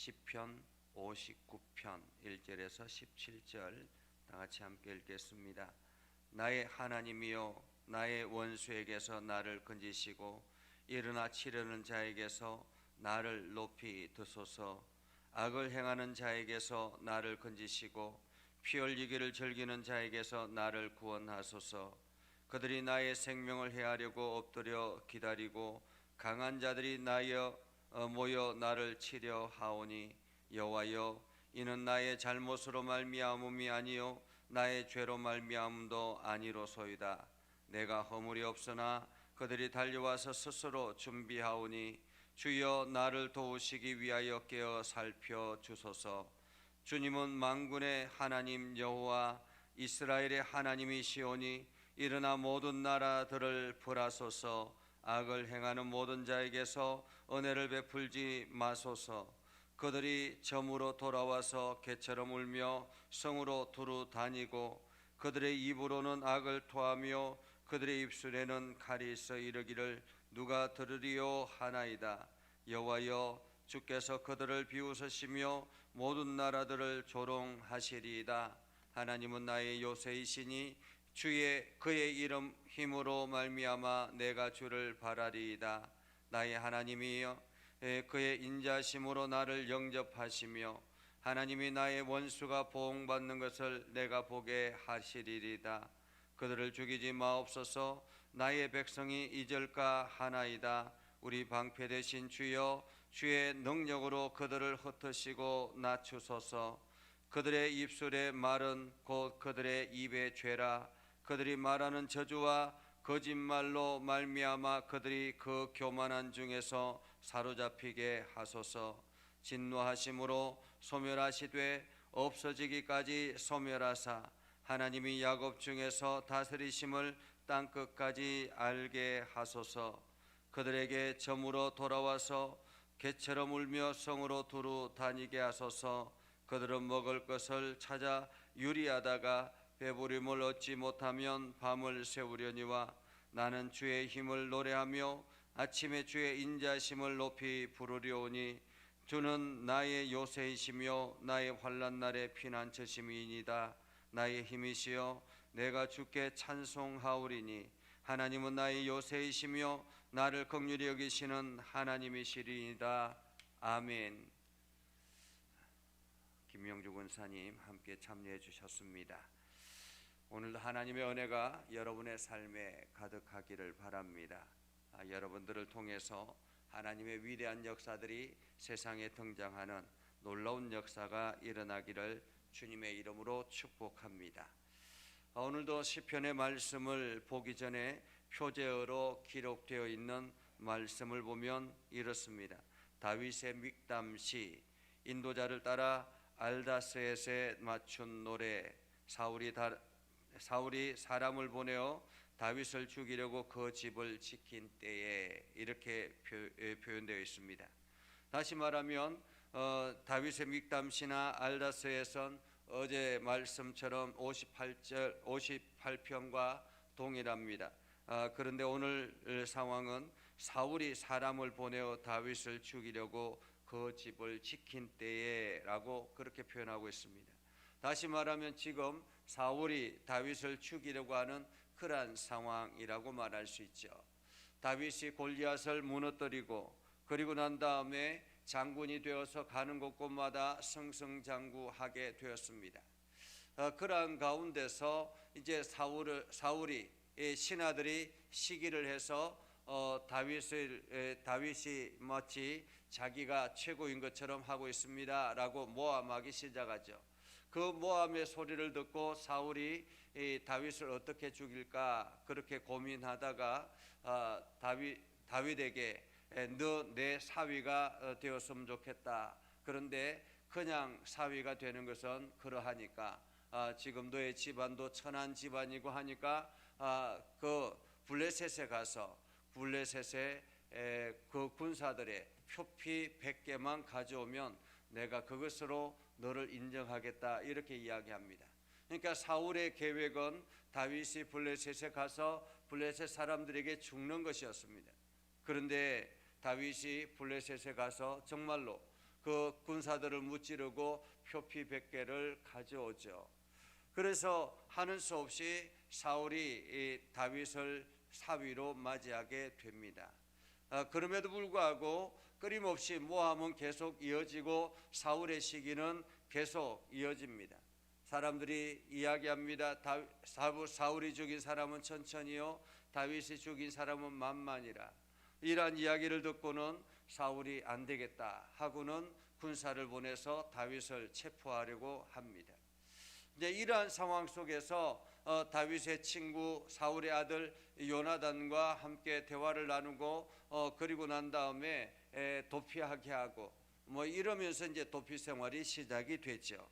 시편 59편 1절에서 17절 다 같이 함께 읽겠습니다. 나의 하나님이여, 나의 원수에게서 나를 건지시고 일어나 치려는 자에게서 나를 높이 드소서. 악을 행하는 자에게서 나를 건지시고 피 흘리기를 즐기는 자에게서 나를 구원하소서. 그들이 나의 생명을 해하려고 엎드려 기다리고 강한 자들이 모여 나를 치려 하오니, 여호와여, 이는 나의 잘못으로 말미암음이 아니요 나의 죄로 말미암음도 아니로소이다. 내가 허물이 없으나 그들이 달려와서 스스로 준비하오니, 주여 나를 도우시기 위하여 깨어 살펴주소서. 주님은 만군의 하나님 여호와 이스라엘의 하나님이시오니, 일어나 모든 나라들을 벌하소서. 악을 행하는 모든 자에게서 은혜를 베풀지 마소서. 그들이 점으로 돌아와서 개처럼 울며 성으로 두루 다니고 그들의 입으로는 악을 토하며 그들의 입술에는 칼이 있어 이르기를 누가 들으리요 하나이다. 여호와여, 주께서 그들을 비웃으시며 모든 나라들을 조롱하시리이다. 하나님은 나의 요새이시니 그의 이름 힘으로 말미암아 내가 주를 바라리이다. 나의 하나님이여, 그의 인자심으로 나를 영접하시며 하나님이 나의 원수가 보응받는 것을 내가 보게 하시리이다. 그들을 죽이지 마옵소서. 나의 백성이 잊을까 하나이다. 우리 방패 되신 주여, 주의 능력으로 그들을 흩으시고 낮추소서. 그들의 입술의 말은 곧 그들의 입의 죄라. 그들이 말하는 저주와 거짓말로 말미암아 그들이 그 교만한 중에서 사로잡히게 하소서. 진노하심으로 소멸하시되 없어지기까지 소멸하사 하나님이 야곱 중에서 다스리심을 땅끝까지 알게 하소서. 그들에게 점으로 돌아와서 개처럼 울며 성으로 두루 다니게 하소서. 그들은 먹을 것을 찾아 유리하다가 배부림을 얻지 못하면 밤을 새우려니와, 나는 주의 힘을 노래하며 아침에 주의 인자심을 높이 부르려오니, 주는 나의 요새이시며 나의 환난 날의 피난처심이니이다. 나의 힘이시여, 내가 주께 찬송하오리니, 하나님은 나의 요새이시며 나를 긍휼히 여기시는 하나님이시리이다. 아멘. 김명주 권사님 함께 참여해 주셨습니다. 오늘도 하나님의 은혜가 여러분의 삶에 가득하기를 바랍니다. 여러분들을 통해서 하나님의 위대한 역사들이 세상에 등장하는 놀라운 역사가 일어나기를 주님의 이름으로 축복합니다. 오늘도 시편의 말씀을 보기 전에 표제어로 기록되어 있는 말씀을 보면 이렇습니다. 다윗의 믹담시, 인도자를 따라 알다스에세 맞춘 노래, 사울이 사람을 보내어 다윗을 죽이려고 그 집을 지킨 때에, 이렇게 표현되어 있습니다. 다시 말하면 다윗의 믹담시나 알다스에선 어제 말씀처럼 58편과 동일합니다. 그런데 오늘 상황은 사울이 사람을 보내어 다윗을 죽이려고 그 집을 지킨 때에 라고 그렇게 표현하고 있습니다. 다시 말하면 지금 사울이 다윗을 죽이려고 하는 그러한 상황이라고 말할 수 있죠. 다윗이 골리앗을 무너뜨리고 그리고 난 다음에 장군이 되어서 가는 곳곳마다 승승장구하게 되었습이 그러한 가운데서 이제 사울이 신하들이 시기를 해서 다윗이 마치 자기가 최고인 것처럼 하고 있습니다 라고 모함하기 시작하죠. 그 모함의 소리를 듣고 사울이 다윗을 어떻게 죽일까 그렇게 고민하다가 다윗에게 너 내 사위가 되었으면 좋겠다. 그런데 그냥 사위가 되는 것은 그러하니까 지금 너의 집안도 천한 집안이고 하니까 그 블레셋에 가서 블레셋의 그 군사들의 표피 100개만 가져오면 내가 그것으로 너를 인정하겠다, 이렇게 이야기합니다. 그러니까 사울의 계획은 다윗이 블레셋에 가서 블레셋 사람들에게 죽는 것이었습니다. 그런데 다윗이 블레셋에 가서 정말로 그 군사들을 무찌르고 표피백개를 가져오죠. 그래서 하는 수 없이 사울이 이 다윗을 사위로 맞이하게 됩니다. 그럼에도 불구하고 끊임없이 모함은 계속 이어지고 사울의 시기는 계속 이어집니다. 사람들이 이야기합니다. 사울이 죽인 사람은 천천히요, 다윗이 죽인 사람은 만만이라. 이러한 이야기를 듣고는 사울이 안 되겠다 하고는 군사를 보내서 다윗을 체포하려고 합니다. 이제 이러한 상황 속에서 다윗의 친구 사울의 아들 요나단과 함께 대화를 나누고 그리고 난 다음에 도피하게 하고 이러면서 이제 도피 생활이 시작이 되죠.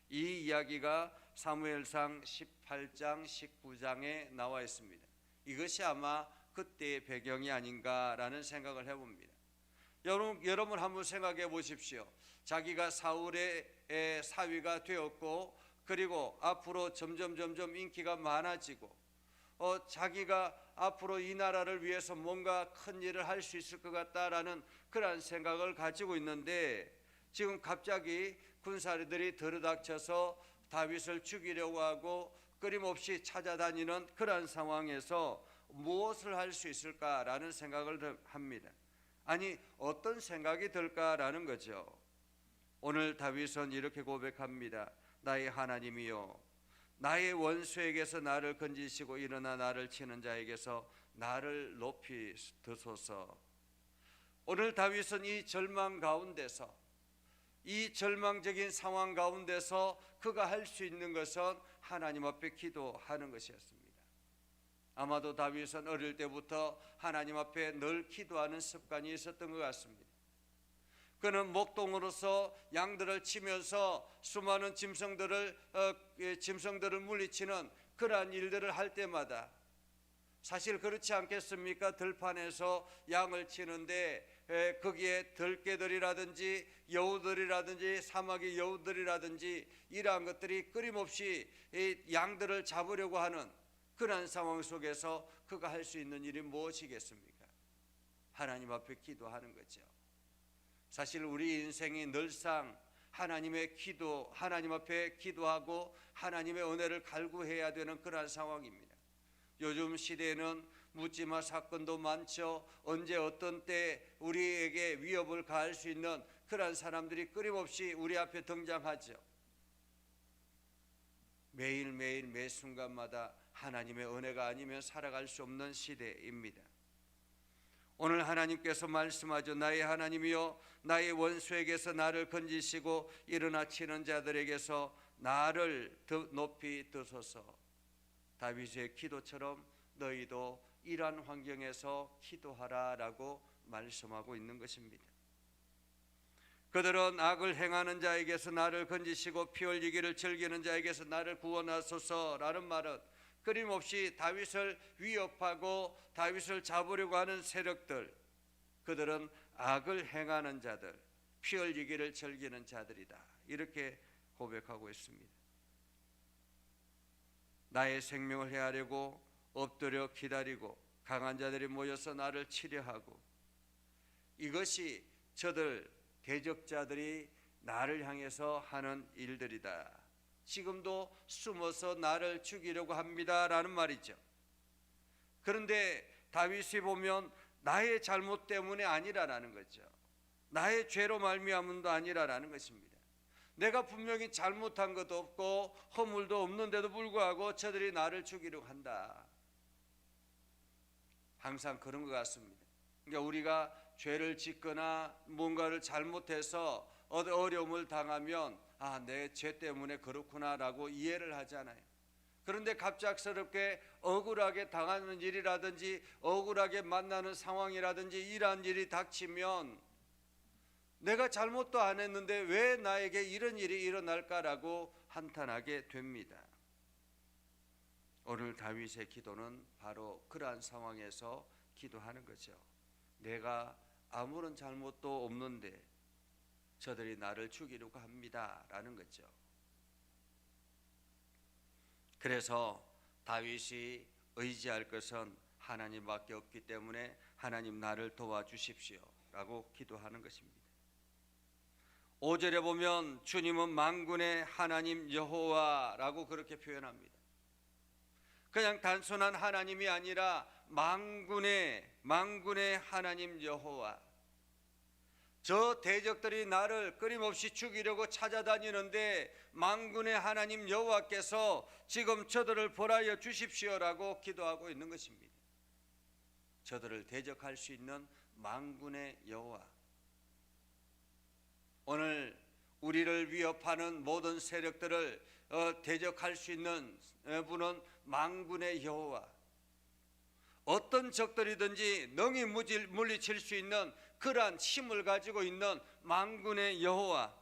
이 이야기가 사무엘상 18장 19장에 나와 있습니다. 이것이 아마 그때의 배경이 아닌가라는 생각을 해봅니다. 여러분 한번 생각해 보십시오. 자기가 사울의 사위가 되었고 그리고 앞으로 점점 인기가 많아지고 자기가 앞으로 이 나라를 위해서 뭔가 큰 일을 할 수 있을 것 같다라는 그런 생각을 가지고 있는데 지금 갑자기 군사들이 들이닥쳐서 다윗을 죽이려고 하고 끊임없이 찾아다니는 그런 상황에서 무엇을 할 수 있을까라는 생각을 합니다. 아니 어떤 생각이 들까라는 거죠. 오늘 다윗은 이렇게 고백합니다. 나의 하나님이여, 나의 원수에게서 나를 건지시고 일어나 나를 치는 자에게서 나를 높이 드소서. 오늘 다윗은 이 절망 가운데서, 이 절망적인 상황 가운데서 그가 할 수 있는 것은 하나님 앞에 기도하는 것이었습니다. 아마도 다윗은 어릴 때부터 하나님 앞에 늘 기도하는 습관이 있었던 것 같습니다. 그는 목동으로서 양들을 치면서 수많은 짐승들을 물리치는 그러한 일들을 할 때마다 사실 그렇지 않겠습니까? 들판에서 양을 치는데 거기에 들개들이라든지 여우들이라든지 사막의 여우들이라든지 이러한 것들이 끊임없이 양들을 잡으려고 하는 그러한 상황 속에서 그가 할 수 있는 일이 무엇이겠습니까? 하나님 앞에 기도하는 거죠. 사실 우리 인생이 늘상 하나님 앞에 기도하고 하나님의 은혜를 갈구해야 되는 그러한 상황입니다. 요즘 시대에는 묻지마 사건도 많죠. 언제 어떤 때 우리에게 위협을 가할 수 있는 그러한 사람들이 끊임없이 우리 앞에 등장하죠. 매일매일 매 순간마다 하나님의 은혜가 아니면 살아갈 수 없는 시대입니다. 오늘 하나님께서 말씀하죠. 나의 하나님이여, 나의 원수에게서 나를 건지시고 일어나 치는 자들에게서 나를 높이 드소서. 다윗의 기도처럼 너희도 이러한 환경에서 기도하라라고 말씀하고 있는 것입니다. 그들은 악을 행하는 자에게서 나를 건지시고 피 흘리기를 즐기는 자에게서 나를 구원하소서라는 말은 끊임없이 다윗을 위협하고 다윗을 잡으려고 하는 세력들, 그들은 악을 행하는 자들, 피 흘리기를 즐기는 자들이다, 이렇게 고백하고 있습니다. 나의 생명을 해하려고 엎드려 기다리고 강한 자들이 모여서 나를 치려 하고, 이것이 저들 대적자들이 나를 향해서 하는 일들이다. 지금도 숨어서 나를 죽이려고 합니다라는 말이죠. 그런데 다윗이 보면 나의 잘못 때문에 아니라라는 거죠. 나의 죄로 말미암음도 아니라라는 것입니다. 내가 분명히 잘못한 것도 없고 허물도 없는데도 불구하고 저들이 나를 죽이려고 한다. 항상 그런 것 같습니다. 그러니까 우리가 죄를 짓거나 뭔가를 잘못해서 어려움을 당하면 내 죄 때문에 그렇구나라고 이해를 하잖아요. 그런데 갑작스럽게 억울하게 당하는 일이라든지 억울하게 만나는 상황이라든지 이러한 일이 닥치면 내가 잘못도 안 했는데 왜 나에게 이런 일이 일어날까라고 한탄하게 됩니다. 오늘 다윗의 기도는 바로 그러한 상황에서 기도하는 거죠. 내가 아무런 잘못도 없는데 저들이 나를 죽이려고 합니다 라는 거죠. 그래서 다윗이 의지할 것은 하나님밖에 없기 때문에 하나님 나를 도와주십시오 라고 기도하는 것입니다. 5절에 보면 주님은 만군의 하나님 여호와라고 그렇게 표현합니다. 그냥 단순한 하나님이 아니라 만군의 하나님 여호와. 저 대적들이 나를 끊임없이 죽이려고 찾아다니는데 만군의 하나님 여호와께서 지금 저들을 벌하여 주십시오라고 기도하고 있는 것입니다. 저들을 대적할 수 있는 만군의 여호와. 오늘 우리를 위협하는 모든 세력들을 대적할 수 있는 분은 만군의 여호와. 어떤 적들이든지 능히 물리칠 수 있는 그러한 힘을 가지고 있는 만군의 여호와.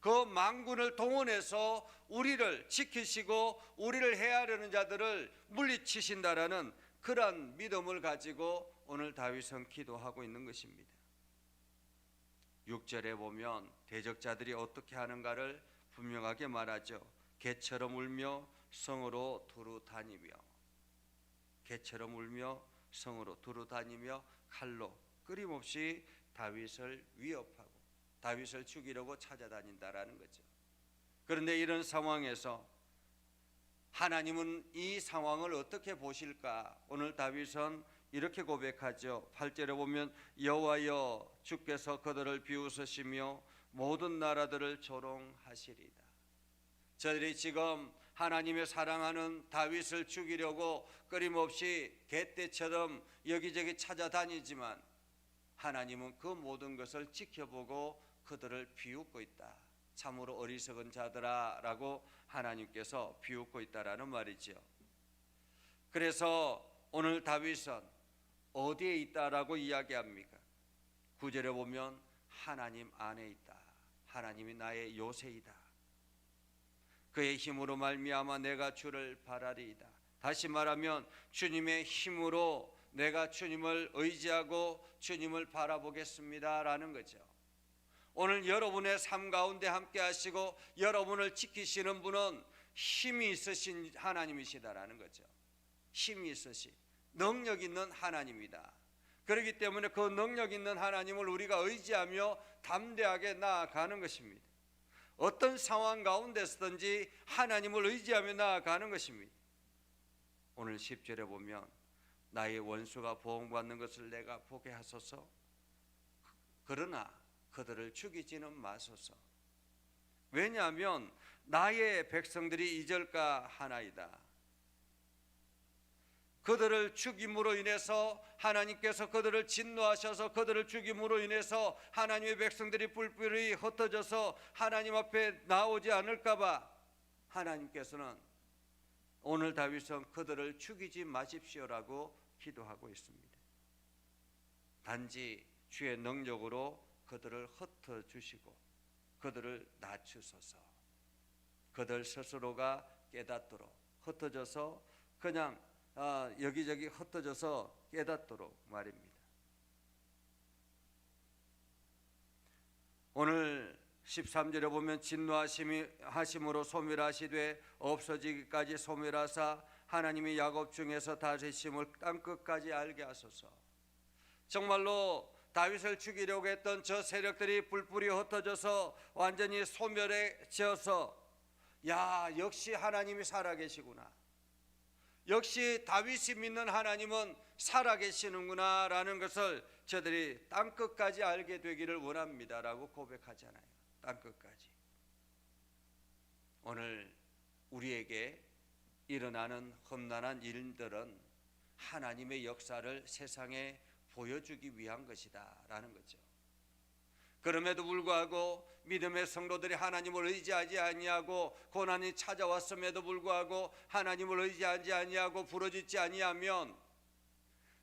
그 만군을 동원해서 우리를 지키시고 우리를 해하려는 자들을 물리치신다라는 그러한 믿음을 가지고 오늘 다윗은 기도하고 있는 것입니다. 6절에 보면 대적자들이 어떻게 하는가를 분명하게 말하죠. 개처럼 울며 성으로 두루 다니며, 개처럼 울며 성으로 두루 다니며 칼로 끊임없이 다윗을 위협하고 다윗을 죽이려고 찾아다닌다라는 거죠. 그런데 이런 상황에서 하나님은 이 상황을 어떻게 보실까? 오늘 다윗은 이렇게 고백하죠. 8절에 보면 여호와여 주께서 그들을 비웃으시며 모든 나라들을 조롱하시리다. 저들이 지금 하나님의 사랑하는 다윗을 죽이려고 끊임없이 개떼처럼 여기저기 찾아다니지만 하나님은 그 모든 것을 지켜보고 그들을 비웃고 있다. 참으로 어리석은 자들아 라고 하나님께서 비웃고 있다라는 말이죠. 그래서 오늘 다윗은 어디에 있다라고 이야기합니까? 9절에 보면 하나님 안에 있다. 하나님이 나의 요새이다. 그의 힘으로 말미암아 내가 주를 바라리이다. 다시 말하면 주님의 힘으로 내가 주님을 의지하고 주님을 바라보겠습니다 라는 거죠. 오늘 여러분의 삶 가운데 함께 하시고 여러분을 지키시는 분은 힘이 있으신 하나님이시다라는 거죠. 힘이 있으신, 능력 있는 하나님이다. 그렇기 때문에 그 능력 있는 하나님을 우리가 의지하며 담대하게 나아가는 것입니다. 어떤 상황 가운데서든지 하나님을 의지하며 나아가는 것입니다. 오늘 10절에 보면 나의 원수가 보응받는 것을 내가 보게 하소서. 그러나 그들을 죽이지는 마소서. 왜냐하면 나의 백성들이 이절까 하나이다. 그들을 죽임으로 인해서 하나님께서 그들을 진노하셔서 그들을 죽임으로 인해서 하나님의 백성들이 뿔뿔이 흩어져서 하나님 앞에 나오지 않을까 봐 하나님께서는 오늘 다윗은 그들을 죽이지 마십시오라고 기도하고 있습니다. 단지 주의 능력으로 그들을 흩어주시고 그들을 낮추소서. 그들 스스로가 깨닫도록 흩어져서 그냥 여기저기 흩어져서 깨닫도록 말입니다. 오늘 13절에 보면 진노하심으로 소멸하시되 없어지기까지 소멸하사 하나님이 야곱 중에서 다스리심을 땅끝까지 알게 하소서. 정말로 다윗을 죽이려고 했던 저 세력들이 뿔뿔이 흩어져서 완전히 소멸해져서 야, 역시 하나님이 살아계시구나. 역시 다윗이 믿는 하나님은 살아계시는구나 라는 것을 저들이 땅끝까지 알게 되기를 원합니다 라고 고백하잖아요. 땅끝까지. 오늘 우리에게 일어나는 험난한 일들은 하나님의 역사를 세상에 보여주기 위한 것이다 라는 거죠. 그럼에도 불구하고 믿음의 성도들이 하나님을 의지하지 아니하고 고난이 찾아왔음에도 불구하고 하나님을 의지하지 아니하고 부르짖지 아니하면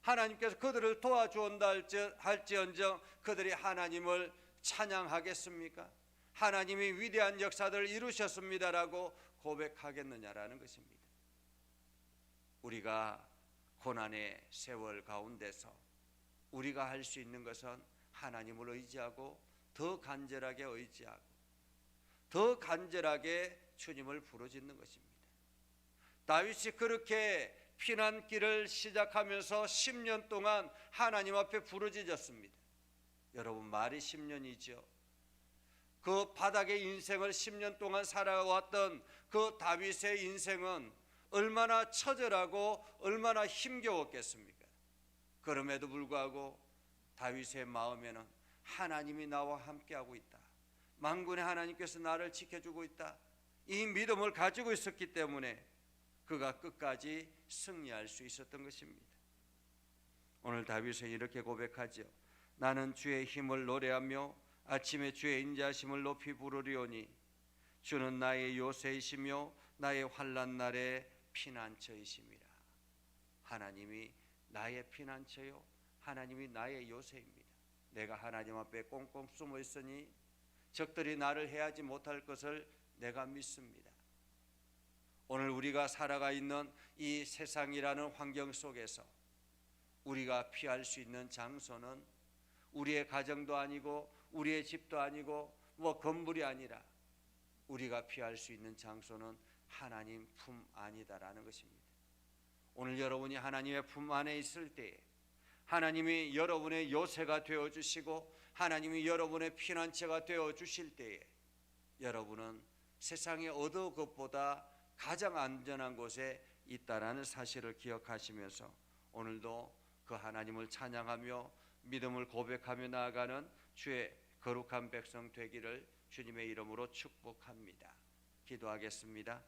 하나님께서 그들을 도와주온다 할지언정 그들이 하나님을 찬양하겠습니까? 하나님이 위대한 역사들을 이루셨습니다라고 고백하겠느냐라는 것입니다. 우리가 고난의 세월 가운데서 우리가 할 수 있는 것은 하나님을 의지하고 더 간절하게 의지하고 더 간절하게 주님을 부르짖는 것입니다. 다윗이 그렇게 피난길을 시작하면서 10년 동안 하나님 앞에 부르짖었습니다. 여러분 말이 10년이죠. 그 바닥의 인생을 10년 동안 살아왔던 그 다윗의 인생은 얼마나 처절하고 얼마나 힘겨웠겠습니까? 그럼에도 불구하고 다윗의 마음에는 하나님이 나와 함께하고 있다, 만군의 하나님께서 나를 지켜주고 있다, 이 믿음을 가지고 있었기 때문에 그가 끝까지 승리할 수 있었던 것입니다. 오늘 다윗은 이렇게 고백하죠. 나는 주의 힘을 노래하며 아침에 주의 인자심을 높이 부르리오니 주는 나의 요새이시며 나의 환난 날의 피난처이심이라. 하나님이 나의 피난처요, 하나님이 나의 요새입니다. 내가 하나님 앞에 꽁꽁 숨어 있으니 적들이 나를 해하지 못할 것을 내가 믿습니다. 오늘 우리가 살아가 있는 이 세상이라는 환경 속에서 우리가 피할 수 있는 장소는 우리의 가정도 아니고 우리의 집도 아니고 건물이 아니라 우리가 피할 수 있는 장소는 하나님 품 안이다라는 것입니다. 오늘 여러분이 하나님의 품 안에 있을 때에 하나님이 여러분의 요새가 되어주시고 하나님이 여러분의 피난처가 되어주실 때에 여러분은 세상의 어느 것보다 가장 안전한 곳에 있다라는 사실을 기억하시면서 오늘도 그 하나님을 찬양하며 믿음을 고백하며 나아가는 주의 거룩한 백성 되기를 주님의 이름으로 축복합니다. 기도하겠습니다.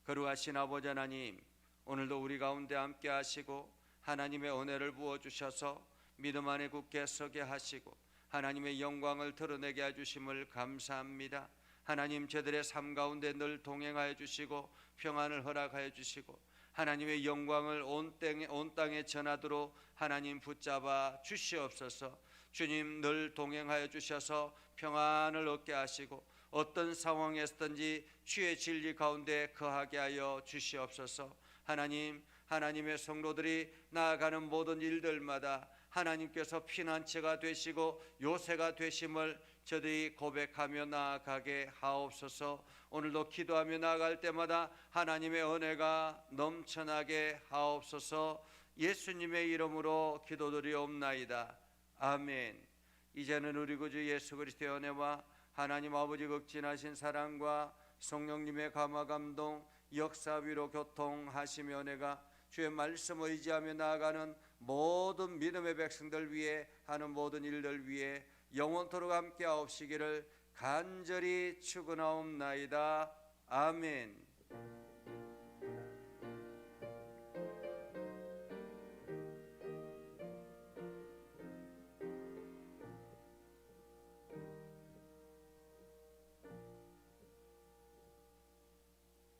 거룩하신 아버지 하나님, 오늘도 우리 가운데 함께 하시고 하나님의 은혜를 부어주셔서 믿음 안에 굳게 서게 하시고 하나님의 영광을 드러내게 해주심을 감사합니다. 하나님, 저들의 삶 가운데 늘 동행하여 주시고 평안을 허락하여 주시고 하나님의 영광을 온 땅에 전하도록 하나님 붙잡아 주시옵소서. 주님, 늘 동행하여 주셔서 평안을 얻게 하시고 어떤 상황에서든지 주의 진리 가운데 거하게 하여 주시옵소서. 하나님, 하나님의 성도들이 나아가는 모든 일들마다 하나님께서 피난처가 되시고 요새가 되심을 저들이 고백하며 나아가게 하옵소서. 오늘도 기도하며 나아갈 때마다 하나님의 은혜가 넘쳐나게 하옵소서. 예수님의 이름으로 기도드리옵나이다. 아멘. 이제는 우리 구주 예수 그리스도의 은혜와 하나님 아버지 극진하신 사랑과 성령님의 감화 감동 역사 위로 교통하시며 은혜가 주의 말씀 의지하며 나아가는 모든 믿음의 백성들 위해 하는 모든 일들 위해 영원토록 함께 하옵시기를 간절히 축원하옵나이다. 아멘.